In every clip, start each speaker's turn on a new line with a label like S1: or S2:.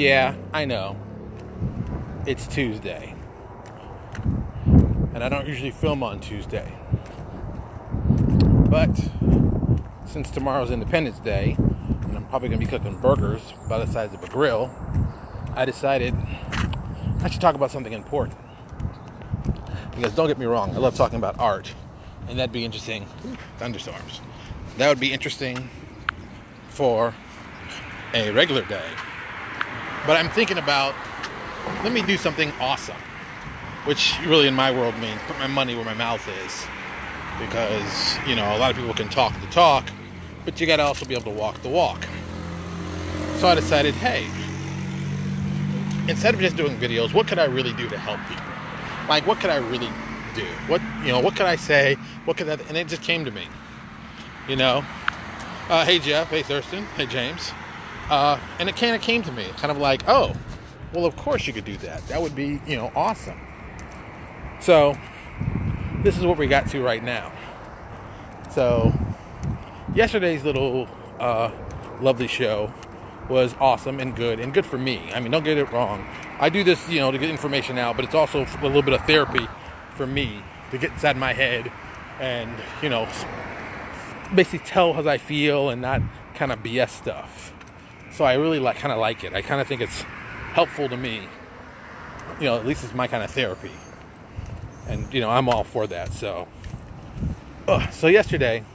S1: Yeah, I know. It's Tuesday. And I don't usually film on Tuesday. But since tomorrow's Independence Day, and I'm probably going to be cooking burgers by the size of a grill, I decided I should talk about something important. Because don't get me wrong, I love talking about art. And that'd be interesting. Thunderstorms. That would be interesting for a regular day. But I'm thinking about, let me do something awesome. Which really in my world means put my money where my mouth is. Because, a lot of people can talk the talk, but you gotta also be able to walk the walk. So I decided, hey, instead of just doing videos, what could I really do to help people? Like, what could I really do? What could I say? And it just came to me. Hey Jeff, hey Thurston, hey James. And it kind of came to me, kind of like, oh, well, of course you could do that. That would be, awesome. So, this is what we got to right now. So, yesterday's little lovely show was awesome and good for me. I mean, don't get it wrong. I do this, to get information out, but it's also a little bit of therapy for me to get inside my head and, basically tell how I feel and not kind of BS stuff. So I really kind of like it. I kind of think it's helpful to me. At least it's my kind of therapy. And, I'm all for that. So yesterday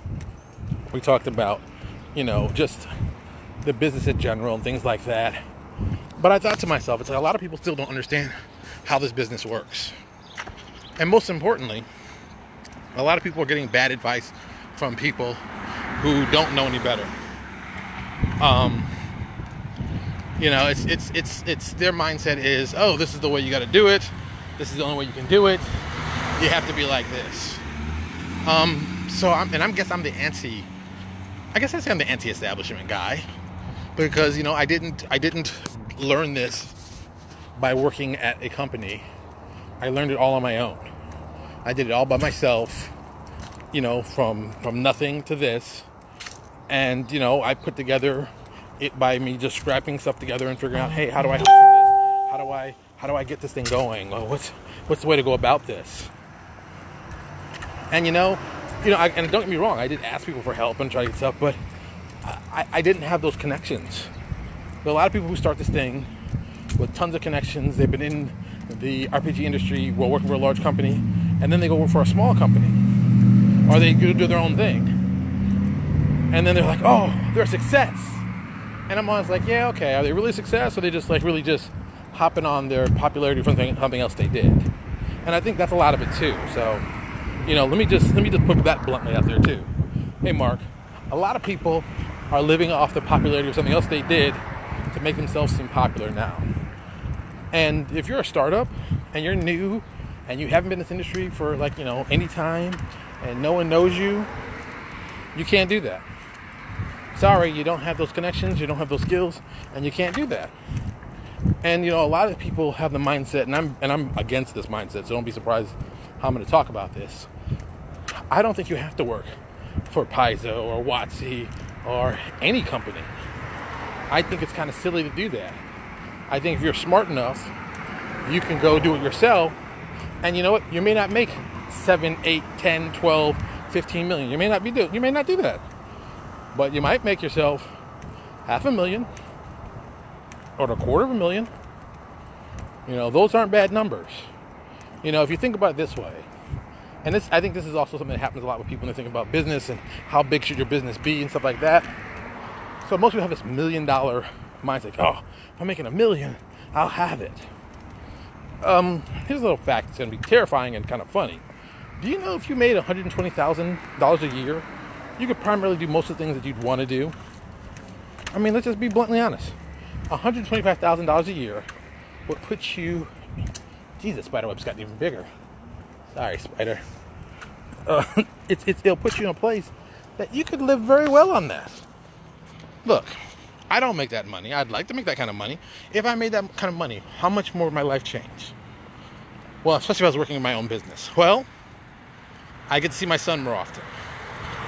S1: we talked about, just the business in general and things like that. But I thought to myself, it's like a lot of people still don't understand how this business works. And most importantly, a lot of people are getting bad advice from people who don't know any better. It's their mindset is, oh, this is the way you got to do it. This is the only way you can do it. You have to be like this. I'm the anti-establishment guy, because I didn't learn this by working at a company. I learned it all on my own. I did it all by myself. From nothing to this, and I put together it by me just scrapping stuff together and figuring out, hey, how do I do this? How do I get this thing going? Well, what's the way to go about this? And and don't get me wrong, I did ask people for help and try to get stuff, but I didn't have those connections. There are a lot of people who start this thing with tons of connections. They've been in the RPG industry while working for a large company, and then they go work for a small company, or they go do their own thing, and then they're like, oh, they're a success. And I'm always like, yeah, okay, are they really a success, or are they just really just hopping on their popularity from something else they did? And I think that's a lot of it too. So, let me just put that bluntly out there too. Hey, Mark, a lot of people are living off the popularity of something else they did to make themselves seem popular now. And if you're a startup and you're new and you haven't been in this industry for any time and no one knows you, you can't do that. Sorry, you don't have those connections, you don't have those skills, and you can't do that. And a lot of people have the mindset, and I'm against this mindset, so don't be surprised how I'm going to talk about this. I don't think you have to work for Paizo or WotC or any company. I think it's kind of silly to do that. I think if you're smart enough, you can go do it yourself, and you know what? You may not make 7, 8, 10, 12, 15 million. You may not do that. But you might make yourself $500,000 or $250,000. Those aren't bad numbers. If you think about it this way, and I think this is also something that happens a lot with people when they think about business and how big should your business be and stuff like that. So most people have this $1 million mindset. Oh, if I'm making $1 million, I'll have it. Here's a little fact that's going to be terrifying and kind of funny. Do you know if you made $120,000 a year, you could primarily do most of the things that you'd want to do? I mean, let's just be bluntly honest. $125,000 a year would put you... Jesus, spiderweb's gotten even bigger. Sorry, spider. It'll put you in a place that you could live very well on that. Look, I don't make that money. I'd like to make that kind of money. If I made that kind of money, how much more would my life change? Well, especially if I was working in my own business. Well, I get to see my son more often.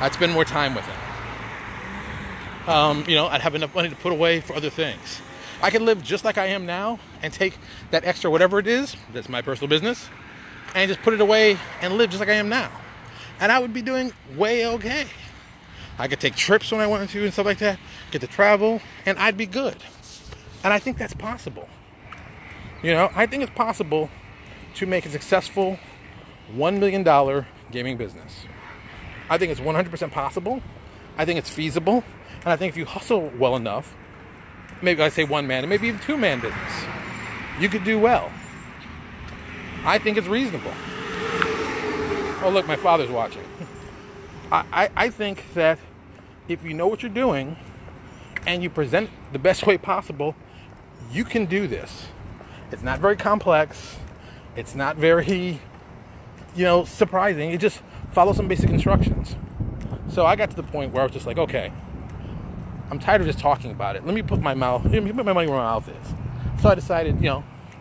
S1: I'd spend more time with him. I'd have enough money to put away for other things. I could live just like I am now and take that extra whatever it is, that's my personal business, and just put it away and live just like I am now. And I would be doing way okay. I could take trips when I wanted to and stuff like that, get to travel, and I'd be good. And I think that's possible. You know, I think it's possible to make a successful $1 million gaming business. I think it's 100% possible. I think it's feasible. And I think if you hustle well enough, maybe I say one man, and maybe even two-man business, you could do well. I think it's reasonable. Oh, look, my father's watching. I think that if you know what you're doing and you present the best way possible, you can do this. It's not very complex. It's not very, surprising. You just follow some basic instructions. So I got to the point where I was just like, okay, I'm tired of just talking about it. Let me put my money where my mouth is. So I decided,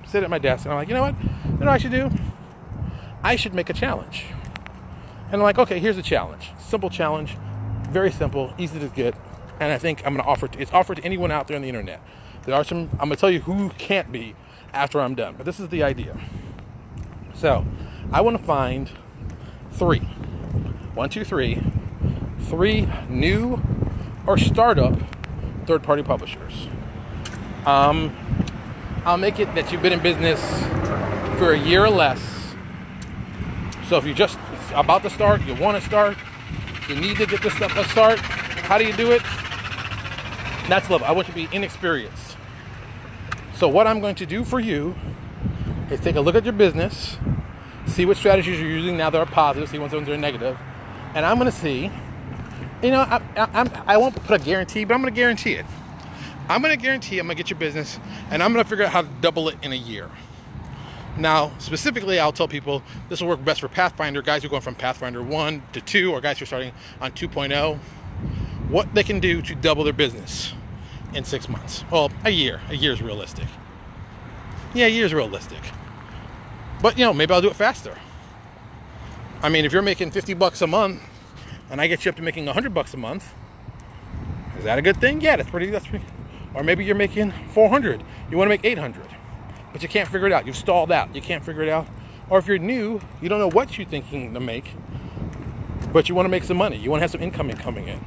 S1: sit at my desk, and I'm like, you know what? You know what I should do? I should make a challenge. And I'm like, okay, here's a challenge. Simple challenge. Very simple, easy to get. And I think I'm going to offer it's offered to anyone out there on the internet. There are some, I'm going to tell you who can't be after I'm done. But this is the idea. So, I want to find three new or startup third-party publishers. I'll make it that you've been in business for a year or less. So if you're just about to start, you want to start, you need to get this stuff to start, how do you do it? That's level. I want you to be inexperienced. So what I'm going to do for you is take a look at your business, see what strategies you're using now that are positive, see which ones are negative, and I'm going to see, I won't put a guarantee, but I'm going to guarantee it. I'm going to guarantee I'm going to get your business, and I'm going to figure out how to double it in a year. Now, specifically, I'll tell people this will work best for Pathfinder, guys who are going from Pathfinder 1 to 2, or guys who are starting on 2.0, what they can do to double their business in 6 months. Well, a year. A year is realistic. Yeah, a year is realistic. But, maybe I'll do it faster. I mean, if you're making $50 a month, and I get you up to making $100 a month, is that a good thing? Yeah, that's pretty. Or maybe you're making $400. You want to make $800. But you can't figure it out. You've stalled out. You can't figure it out. Or if you're new, you don't know what you're thinking to make, but you want to make some money. You want to have some income coming in.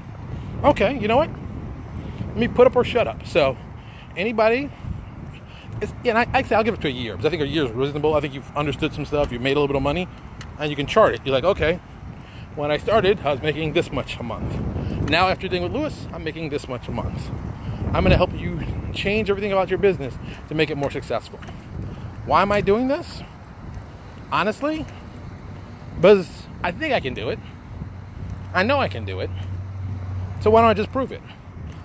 S1: Okay, you know what? Let me put up or shut up. So, anybody, I'll give it to a year, because I think a year is reasonable. I think you've understood some stuff. You've made a little bit of money, and you can chart it. You're like, okay, when I started, I was making this much a month. Now, after dealing with Lewis, I'm making this much a month. I'm going to help you change everything about your business to make it more successful. Why am I doing this? Honestly, because I think I can do it. I know I can do it. So why don't I just prove it?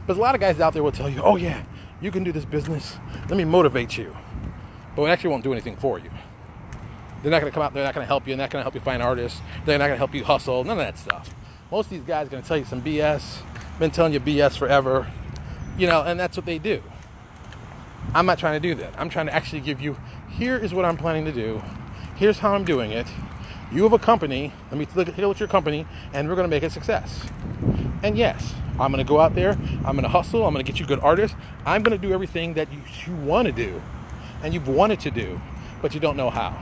S1: Because a lot of guys out there will tell you, oh yeah, you can do this business. Let me motivate you. But it actually won't do anything for you. They're not going to come out there, they're not going to help you, they're not going to help you find artists, they're not going to help you hustle, none of that stuff. Most of these guys are going to tell you some BS, been telling you BS forever, and that's what they do. I'm not trying to do that. I'm trying to actually give you, here is what I'm planning to do, here's how I'm doing it. You have a company, let me look at your company, and we're going to make it a success. And yes, I'm going to go out there, I'm going to hustle, I'm going to get you good artists, I'm going to do everything that you want to do, and you've wanted to do, but you don't know how.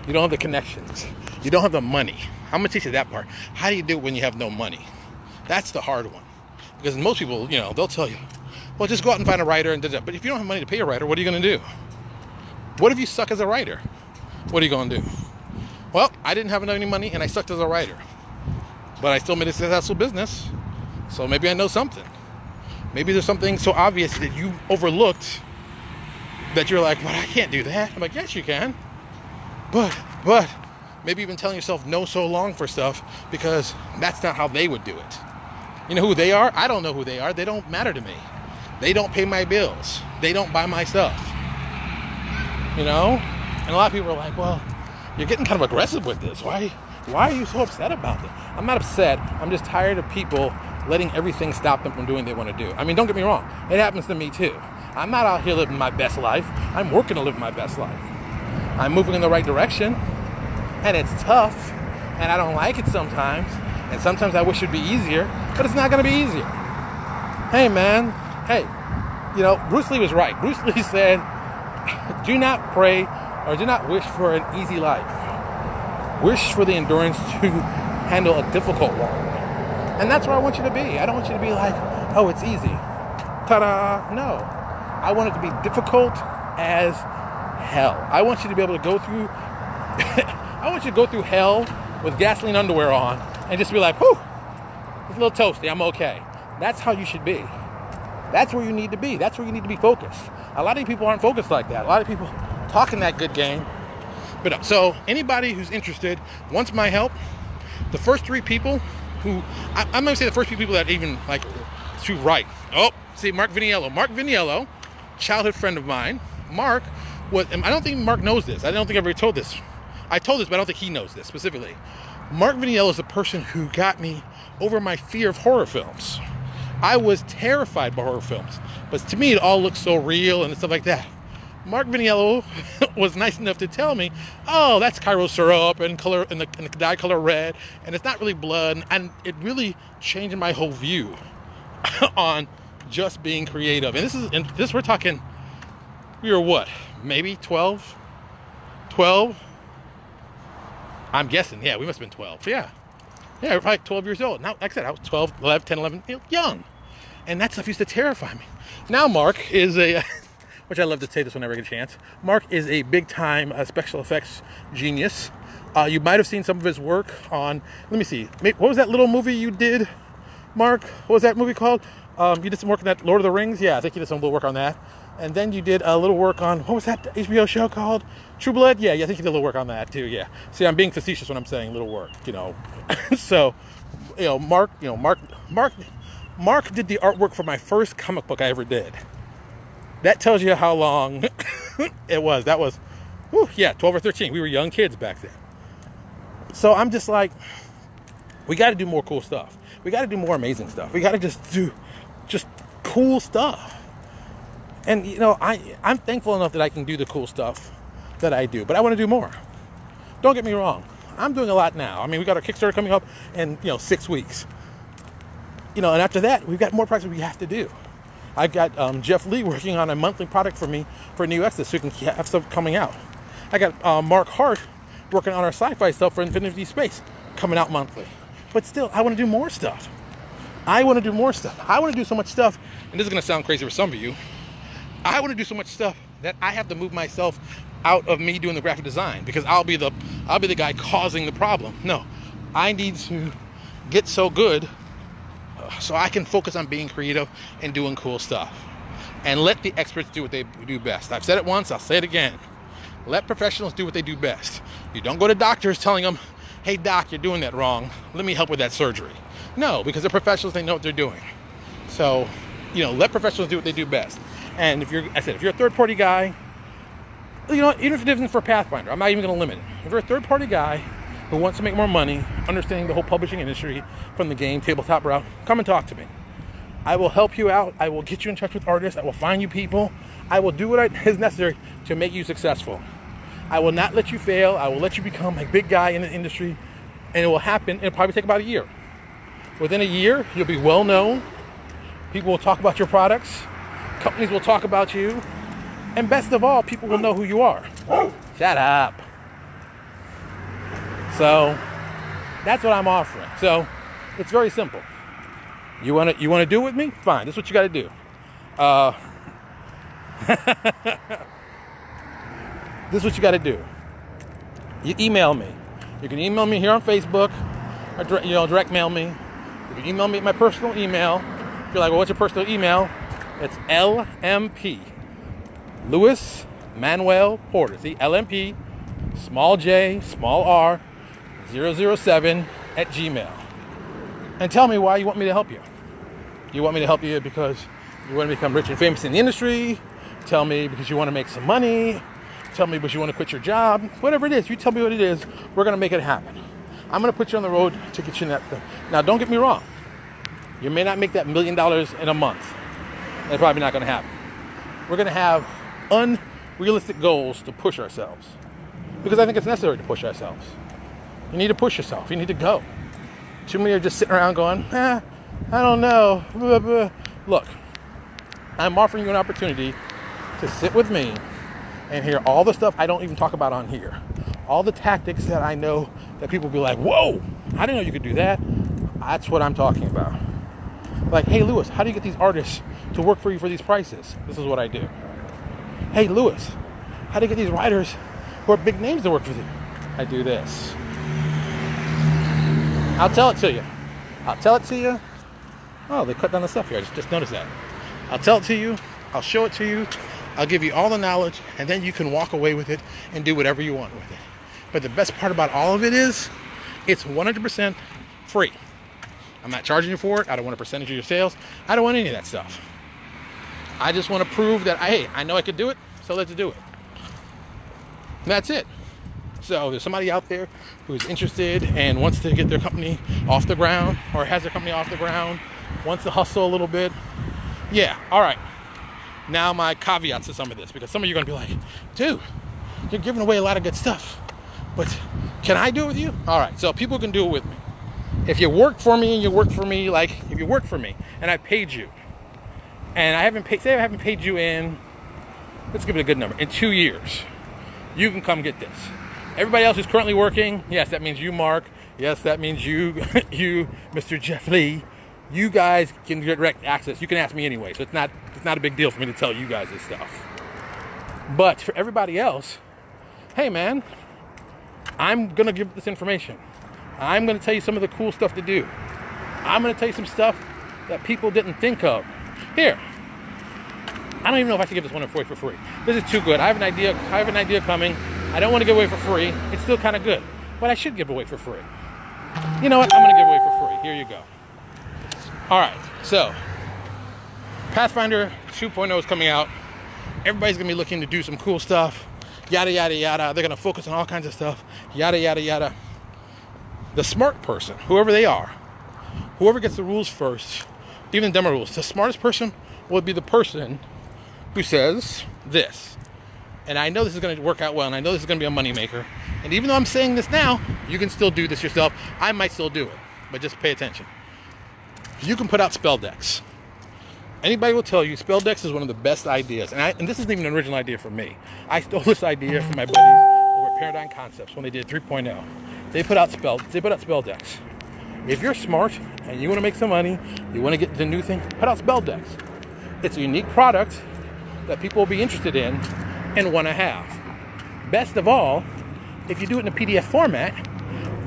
S1: You don't have the connections. You don't have the money. I'm going to teach you that part. How do you do it when you have no money? That's the hard one. Because most people, they'll tell you, well, just go out and find a writer and do that. But if you don't have money to pay a writer, what are you going to do? What if you suck as a writer? What are you going to do? Well, I didn't have any money and I sucked as a writer. But I still made a successful business. So maybe I know something. Maybe there's something so obvious that you overlooked that you're like, well, I can't do that. I'm like, yes, you can. But maybe you've been telling yourself no so long for stuff because that's not how they would do it. You know who they are? I don't know who they are. They don't matter to me. They don't pay my bills. They don't buy my stuff. And a lot of people are like, well, you're getting kind of aggressive with this. Why are you so upset about it? I'm not upset. I'm just tired of people letting everything stop them from doing what they want to do. I mean, don't get me wrong. It happens to me too. I'm not out here living my best life. I'm working to live my best life. I'm moving in the right direction, and it's tough, and I don't like it sometimes, and sometimes I wish it'd be easier, but it's not going to be easier. Hey, man. Hey, You know, Bruce Lee was right. Bruce Lee said, do not pray or do not wish for an easy life. Wish for the endurance to handle a difficult one. And that's where I want you to be. I don't want you to be like, oh, it's easy. Ta-da. No. I want it to be difficult as hell. I want you to be able to go through I want you to go through hell with gasoline underwear on and just be like, whew, it's a little toasty, I'm okay. That's how you should be. That's where you need to be. That's where you need to be focused. A lot of people aren't focused like that. A lot of people talking that good game. But so anybody who's interested wants my help. The first 3 people who, I'm going to say the first 3 people that even like to write. Oh, see, Mark Viniello. Mark Viniello, childhood friend of mine. Mark, I don't think Mark knows this. I don't think I ever told this. I told this, but I don't think he knows this specifically. Mark Viniello is the person who got me over my fear of horror films. I was terrified by horror films, but to me it all looked so real and stuff like that. Mark Viniello was nice enough to tell me, oh, that's Cairo syrup and color and the dye color red, and it's not really blood, and it really changed my whole view on just being creative. And this we're talking, we were what, maybe 12? I'm guessing, yeah, we must have been 12. Yeah, we're probably 12 years old. Now, like I said, I was 12, 11, 10, 11, young. And that stuff used to terrify me. Now Mark is a, which I love to say this whenever I get a chance, Mark is a big-time special effects genius. You might have seen some of his work on, let me see, what was that little movie you did, Mark? What was that movie called? You did some work on that Lord of the Rings? Yeah, I think you did some little work on that. And then you did a little work on, what was that HBO show called? True Blood? Yeah, I think you did a little work on that too, yeah. See, I'm being facetious when I'm saying little work, you know. So, Mark did the artwork for my first comic book I ever did. That tells you how long it was. That was, 12 or 13. We were young kids back then. So I'm just like, we got to do more cool stuff. We got to do more amazing stuff. We got to just do cool stuff. And, I'm thankful enough that I can do the cool stuff that I do. But I want to do more. Don't get me wrong. I'm doing a lot now. I mean, we got our Kickstarter coming up in, 6 weeks. And after that, we've got more projects we have to do. I've got Jeff Lee working on a monthly product for me for New Exodus so we can have stuff coming out. I got Mark Hart working on our sci-fi stuff for Infinity Space coming out monthly. But still, I want to do more stuff. I want to do so much stuff, and this is going to sound crazy for some of you. I want to do so much stuff that I have to move myself out of me doing the graphic design because I'll be the guy causing the problem. No, I need to get so good so I can focus on being creative and doing cool stuff. And let the experts do what they do best. I've said it once, I'll say it again. Let professionals do what they do best. You don't go to doctors telling them, hey doc, you're doing that wrong. Let me help with that surgery. No, because they're professionals, they know what they're doing. So, let professionals do what they do best. And if you're a third-party guy, even if it isn't for Pathfinder, I'm not even going to limit it. If you're a third-party guy who wants to make more money, understanding the whole publishing industry from the game, tabletop route, come and talk to me. I will help you out. I will get you in touch with artists. I will find you people. I will do what is necessary to make you successful. I will not let you fail. I will let you become a big guy in the industry, and it will happen. It'll probably take about a year. Within a year, you'll be well known. People will talk about your products. Companies will talk about you. And best of all, people will know who you are. Shut up. So that's what I'm offering. So it's very simple. You want to do it with me? Fine. This is what you got to do. This is what you got to do. You email me. You can email me here on Facebook, or direct mail me. You can email me at my personal email. If you're like, well, what's your personal email? It's LMP, Louis Manuel Porter. See, LMP, small j, small r, 007 at Gmail. And tell me why you want me to help you. You want me to help you because you want to become rich and famous in the industry. Tell me because you want to make some money. Tell me because you want to quit your job. Whatever it is, you tell me what it is. We're going to make it happen. I'm going to put you on the road to get you in that thing. Now, don't get me wrong. You may not make that $1 million in a month. That's probably not going to happen. We're going to have unrealistic goals to push ourselves. Because I think it's necessary to push ourselves. You need to push yourself. You need to go. Too many are just sitting around going, I don't know. Look, I'm offering you an opportunity to sit with me and hear all the stuff I don't even talk about on here. All the tactics that I know that people be like, whoa, I didn't know you could do that. That's what I'm talking about. Like, hey, Lewis, how do you get these artists to work for you for these prices? This is what I do. Hey, Lewis, how do you get these writers who are big names to work with you? I do this. I'll tell it to you. I'll tell it to you. Oh, they cut down the stuff here. I just noticed that. I'll tell it to you. I'll show it to you. I'll give you all the knowledge, and then you can walk away with it and do whatever you want with it. But the best part about all of it is it's 100% free. I'm not charging you for it. I don't want a percentage of your sales. I don't want any of that stuff. I just want to prove that, hey, I know I could do it, so let's do it. And that's it. So there's somebody out there who's interested and wants to get their company off the ground, or has their company off the ground, wants to hustle a little bit. Yeah, all right. Now my caveats to some of this, because some of you are going to be like, dude, you're giving away a lot of good stuff, but can I do it with you? All right, so people can do it with me. If you work for me and you work for me, like if you work for me and I paid you, and I haven't paid you in, let's give it a good number, in 2 years, you can come get this. Everybody else who's currently working, yes, that means you, Mark. Yes, that means you, you, Mr. Jeff Lee. You guys can get direct access. You can ask me anyway, so it's not a big deal for me to tell you guys this stuff. But for everybody else, hey man, I'm gonna give this information. I'm gonna tell you some of the cool stuff to do. I'm gonna tell you some stuff that people didn't think of. Here, I don't even know if I should give this one away for free. This is too good. I have an idea coming. I don't want to give away for free. It's still kind of good, but I should give away for free. You know what? I'm going to give away for free. Here you go. All right. So, Pathfinder 2.0 is coming out. Everybody's going to be looking to do some cool stuff. Yada, yada, yada. They're going to focus on all kinds of stuff. Yada, yada, yada. The smart person, whoever they are, whoever gets the rules first, even the demo rules, the smartest person will be the person who says this. And I know this is going to work out well, and I know this is going to be a moneymaker. And even though I'm saying this now, you can still do this yourself. I might still do it, but just pay attention. You can put out spell decks. Anybody will tell you spell decks is one of the best ideas. And this isn't even an original idea from me. I stole this idea from my buddies over at Paradigm Concepts when they did 3.0. They put out spell decks. If you're smart and you want to make some money, you want to get the new thing, put out spell decks. It's a unique product that people will be interested in and want to have. Best of all, if you do it in a PDF format,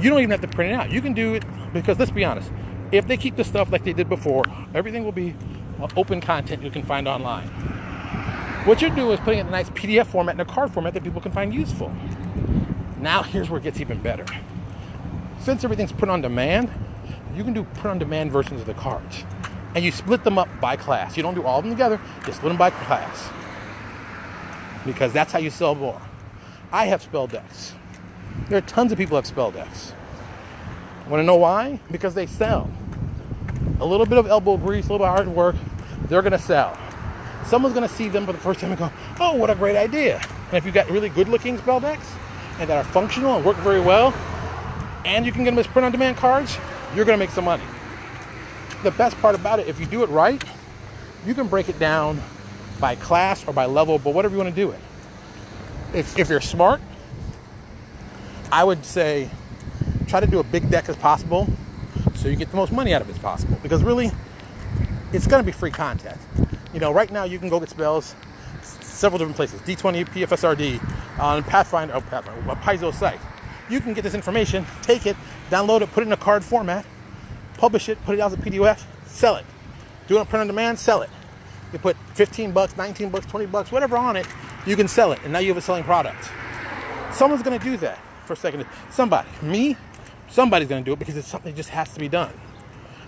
S1: you don't even have to print it out. You can do it because, let's be honest, if they keep the stuff like they did before, everything will be open content you can find online. What you do is putting it in a nice PDF format and a card format that people can find useful. Now here's where it gets even better. Since everything's print on demand, you can do print on demand versions of the cards. And you split them up by class. You don't do all of them together, you split them by class. Because that's how you sell more. I have spell decks. There are tons of people who have spell decks. Want to know why? Because they sell. A little bit of elbow grease, a little bit of hard work, they're going to sell. Someone's going to see them for the first time and go, oh, what a great idea. And if you've got really good looking spell decks and that are functional and work very well, and you can get them as print on demand cards, you're going to make some money. The best part about it, if you do it right, you can break it down by class or by level, but whatever you want to do it. If you're smart, I would say try to do a big deck as possible so you get the most money out of it as possible. Because really, it's going to be free content. You know, right now you can go get spells several different places. D20, PFSRD, on Pathfinder, Paizo's site. You can get this information, take it, download it, put it in a card format, publish it, put it out as a PDF, sell it. Do it on print on demand, sell it. You put $15, $19, $20, whatever on it, you can sell it. And now you have a selling product. Someone's going to do that for a second. Somebody. Me? Somebody's going to do it because it's something that just has to be done.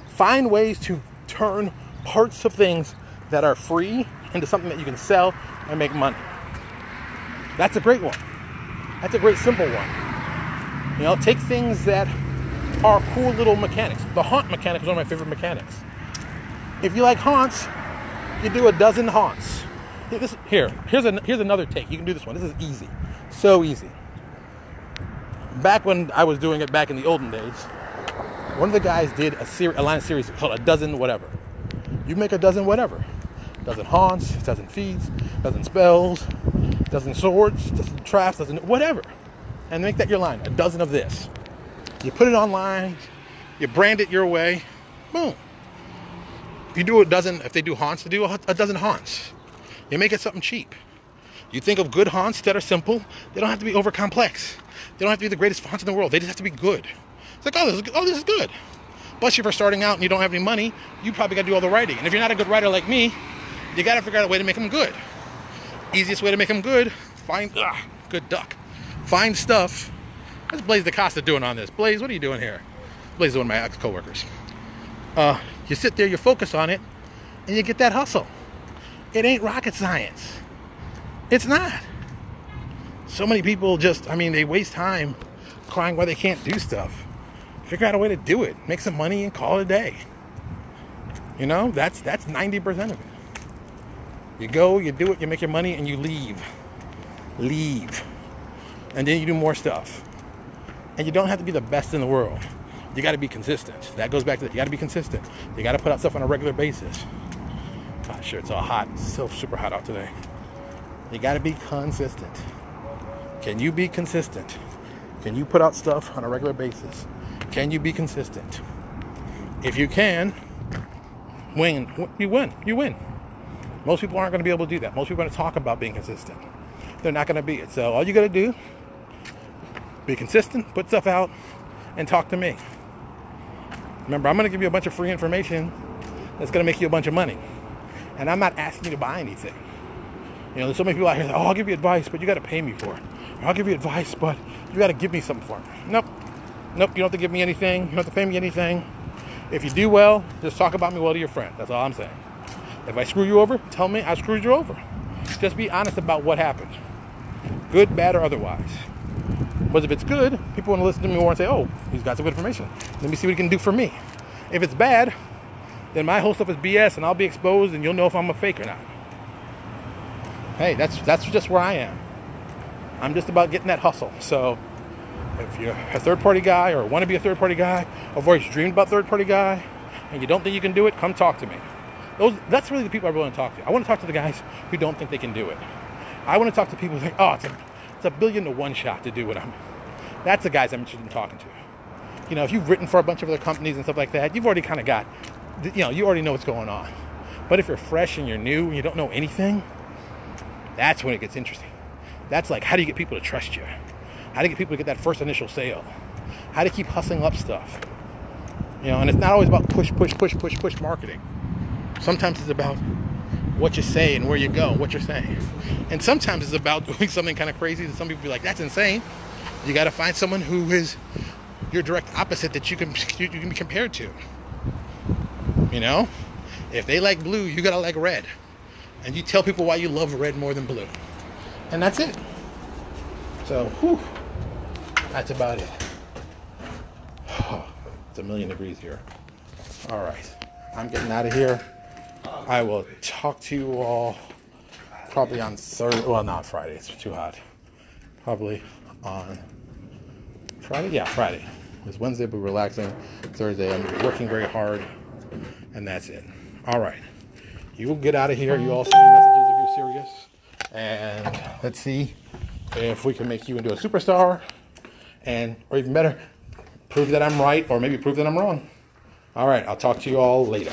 S1: Find ways to turn parts of things that are free into something that you can sell and make money. That's a great one. That's a great simple one. You know, take things that are cool little mechanics. The haunt mechanic is one of my favorite mechanics. If you like haunts, you do a dozen haunts. Here's another take. You can do this one. This is easy. So easy. Back when I was doing it back in the olden days, one of the guys did a line of series called A Dozen Whatever. You make a dozen whatever. doesn't haunts, doesn't feeds, doesn't spells, doesn't swords, doesn't traps, doesn't whatever. And make that your line. A dozen of this. You put it online, you brand it your way, boom. You do a dozen, if they do haunts, they do a dozen haunts. You make it something cheap. You think of good haunts that are simple. They don't have to be over complex. They don't have to be the greatest haunts in the world. They just have to be good. It's like, this is good. Plus, if you're starting out and you don't have any money, you probably got to do all the writing. And if you're not a good writer like me, you got to figure out a way to make them good. Easiest way to make them good, good duck. Find stuff. What's Blaze DaCosta doing on this? Blaze, what are you doing here? Blaze is one of my ex-coworkers. You sit there, you focus on it, and you get that hustle. It ain't rocket science. It's not. So many people they waste time crying why they can't do stuff. Figure out a way to do it. Make some money and call it a day. You know, that's 90% of it. You go, you do it, you make your money, and you leave. Leave. And then you do more stuff. And you don't have to be the best in the world. You got to be consistent. That goes back to that. You got to be consistent. You got to put out stuff on a regular basis. God, sure, it's all hot. It's still super hot out today. You got to be consistent. Can you be consistent? Can you put out stuff on a regular basis? Can you be consistent? If you can, you win. Most people aren't going to be able to do that. Most people are going to talk about being consistent. They're not going to be it. So all you got to do, be consistent, put stuff out, and talk to me. Remember, I'm going to give you a bunch of free information that's going to make you a bunch of money. And I'm not asking you to buy anything. You know, there's so many people out here that, I'll give you advice, but you got to pay me for it. Or I'll give you advice, but you got to give me something for it. Nope, you don't have to give me anything. You don't have to pay me anything. If you do well, just talk about me well to your friend. That's all I'm saying. If I screw you over, tell me I screwed you over. Just be honest about what happened. Good, bad, or otherwise. But if it's good, people want to listen to me more and say, oh, he's got some good information. Let me see what he can do for me. If it's bad, then my whole stuff is BS and I'll be exposed and you'll know if I'm a fake or not. Hey, that's just where I am. I'm just about getting that hustle. So if you're a third-party guy or want to be a third-party guy, or have always dreamed about third-party guy, and you don't think you can do it, come talk to me. That's really the people I really want to talk to. I want to talk to the guys who don't think they can do it. I want to talk to people who think, oh, it's a 1,000,000,000 to 1 shot to do what that's the guys I'm interested in talking to. You know, if you've written for a bunch of other companies and stuff like that, you've already kind of got, you already know what's going on. But if you're fresh and you're new and you don't know anything, that's when it gets interesting. That's like, how do you get people to trust you? How do you get people to get that first initial sale? How do you keep hustling up stuff? You know, and it's not always about push marketing. Sometimes it's about what you say and where you go, what you're saying. And sometimes it's about doing something kind of crazy that some people be like, that's insane. You got to find someone who is your direct opposite that you can be compared to. You know, if they like blue, you got to like red. And you tell people why you love red more than blue. And that's it. So, that's about it. It's 1,000,000 degrees here. All right. I'm getting out of here. I will talk to you all probably on Thursday. Well, not Friday. It's too hot. Probably on Friday? Yeah, Friday. It's Wednesday, but relaxing. Thursday, I'm working very hard. And that's it. All right. You will get out of here. You all send me messages if you're serious. And let's see if we can make you into a superstar. Or even better, prove that I'm right or maybe prove that I'm wrong. All right. I'll talk to you all later.